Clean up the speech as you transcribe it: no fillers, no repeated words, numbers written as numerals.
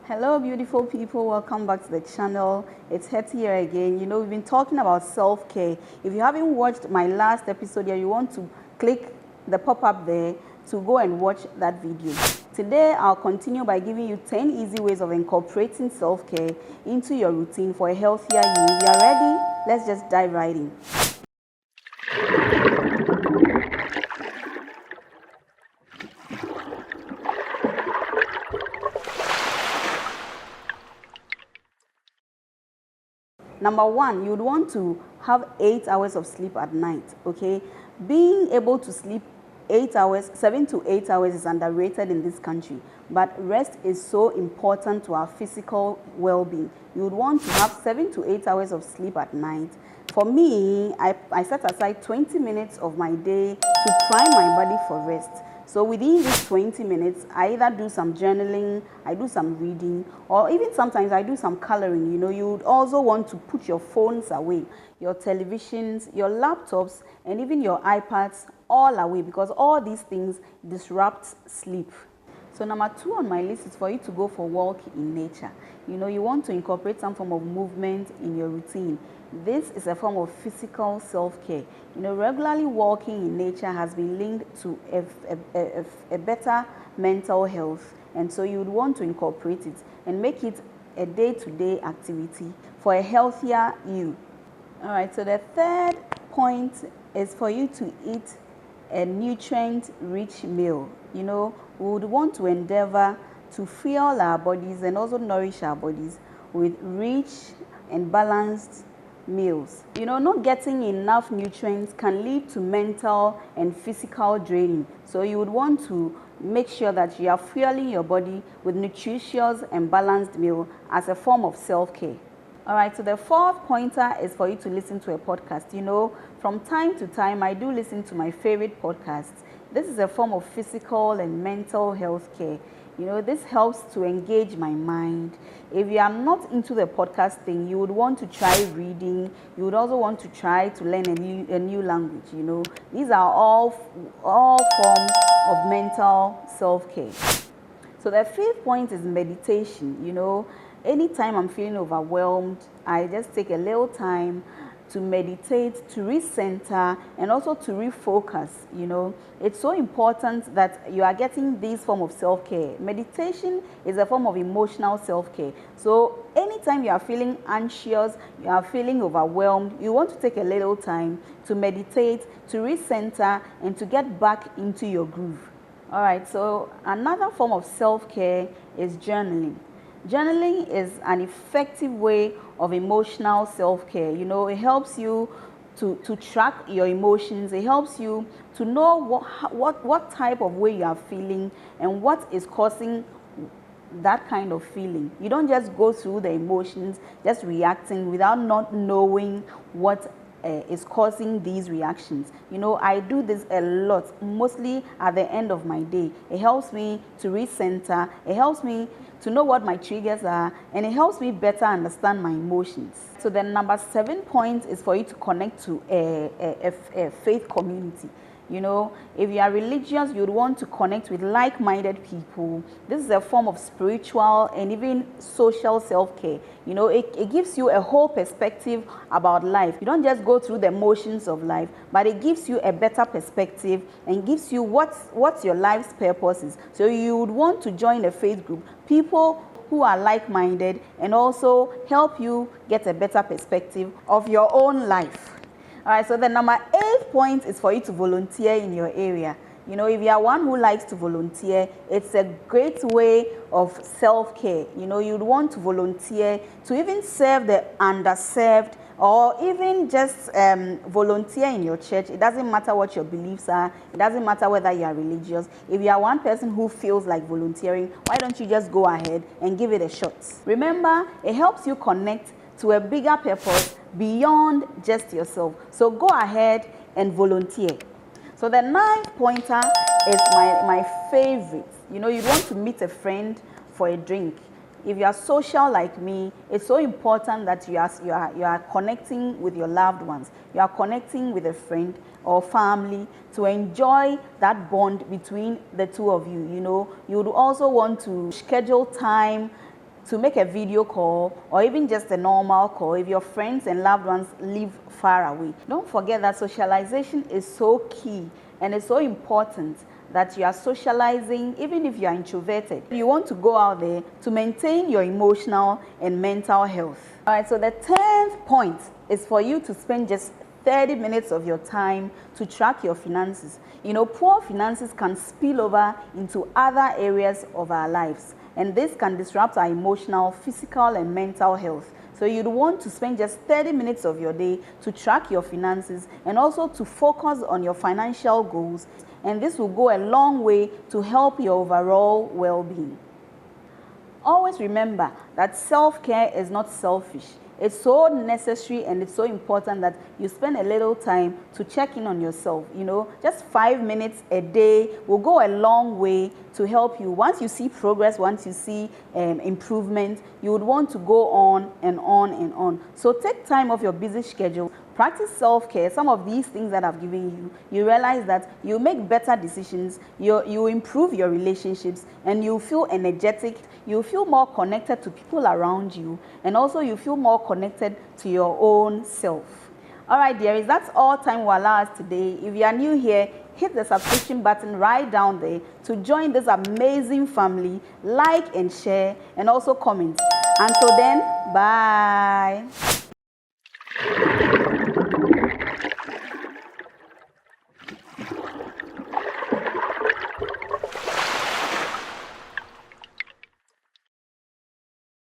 Hello, beautiful people. Welcome back to the channel. It's Hetty here again. We've been talking about self-care. If you haven't watched my last episode here, you want to click the pop-up there to go and watch that video. Today, I'll continue by giving you 10 easy ways of incorporating self-care into your routine for a healthier you. If you are ready, let's just dive right in. Number one, you'd want to have 8 hours of sleep at night, okay? Being able to sleep 8 hours, 7 to 8 hours is underrated in this country, but rest is so important to our physical well-being. You'd want to have 7 to 8 hours of sleep at night. For me, I set aside 20 minutes of my day to prime my body for rest. So within these 20 minutes, I either do some journaling, I do some reading, or even sometimes I do some coloring. You would also want to put your phones away, your televisions, your laptops, and even your iPads all away, because all these things disrupt sleep. So number 2 on my list is for you to go for a walk in nature. You want to incorporate some form of movement in your routine. This is a form of physical self-care. Regularly walking in nature has been linked to a better mental health, and so you would want to incorporate it and make it a day-to-day activity for a healthier you. All right, so the third point is for you to eat a nutrient-rich meal. We would want to endeavor to fuel our bodies and also nourish our bodies with rich and balanced meals. Not getting enough nutrients can lead to mental and physical draining. So you would want to make sure that you are fueling your body with nutritious and balanced meal as a form of self-care. All right, so the fourth pointer is for you to listen to a podcast. From time to time, I do listen to my favorite podcasts. This is a form of physical and mental health care. This helps to engage my mind. If you are not into the podcast thing, you would want to try reading. You would also want to try to learn a new language. These are all forms of mental self-care. So the fifth point is meditation. Anytime I'm feeling overwhelmed, I just take a little time to meditate, to recenter, and also to refocus. It's so important that you are getting this form of self-care. Meditation is a form of emotional self-care. So anytime you are feeling anxious, you are feeling overwhelmed, you want to take a little time to meditate, to recenter, and to get back into your groove. All right, so another form of self-care is journaling. Journaling is an effective way of emotional self-care. It helps you to track your emotions. It helps you to know what type of way you are feeling and what is causing that kind of feeling. You don't just go through the emotions, just reacting without not knowing what is causing these reactions. I do this a lot, mostly at the end of my day. It helps me to recenter. It helps me to know what my triggers are, and it helps me better understand my emotions. So the number 7 point is for you to connect to a faith community. If you are religious, you'd want to connect with like-minded people. This is a form of spiritual and even social self-care. It gives you a whole perspective about life. You don't just go through the motions of life, but it gives you a better perspective and gives you what's your life's purpose is. So you would want to join a faith group, people who are like-minded, and also help you get a better perspective of your own life. All right, so the number 8 point is for you to volunteer in your area. If you are one who likes to volunteer, it's a great way of self-care. You'd want to volunteer to even serve the underserved, or even just volunteer in your church. It doesn't matter what your beliefs are. It doesn't matter whether you are religious. If you are one person who feels like volunteering, why don't you just go ahead and give it a shot? Remember, it helps you connect to a bigger purpose beyond just yourself. So go ahead and volunteer. So the 9th pointer is my favorite. You'd want to meet a friend for a drink. If you are social like me, it's so important that you are connecting with your loved ones. You are connecting with a friend or family to enjoy that bond between the two of you. You would also want to schedule time to make a video call or even just a normal call if your friends and loved ones live far away. Don't forget that socialization is so key and it's so important that you are socializing even if you are introverted. You want to go out there to maintain your emotional and mental health. All right, so the 10th point is for you to spend just 30 minutes of your time to track your finances. You know, poor finances can spill over into other areas of our lives, and this can disrupt our emotional, physical, and mental health. So you'd want to spend just 30 minutes of your day to track your finances and also to focus on your financial goals, and this will go a long way to help your overall well-being. Always remember that self-care is not selfish. It's so necessary and it's so important that you spend a little time to check in on yourself. You know, just 5 minutes a day will go a long way to help you. Once you see progress, once you see improvement, you would want to go on and on and on. So take time off your busy schedule. Practice self-care. Some of these things that I've given you, you realize that you make better decisions, you improve your relationships, and you feel energetic, you feel more connected to people around you, and also you feel more connected to your own self. All right, dearies, that's all time will allow us today. If you are new here, hit the subscription button right down there to join this amazing family. Like and share, and also comment. Until then, bye.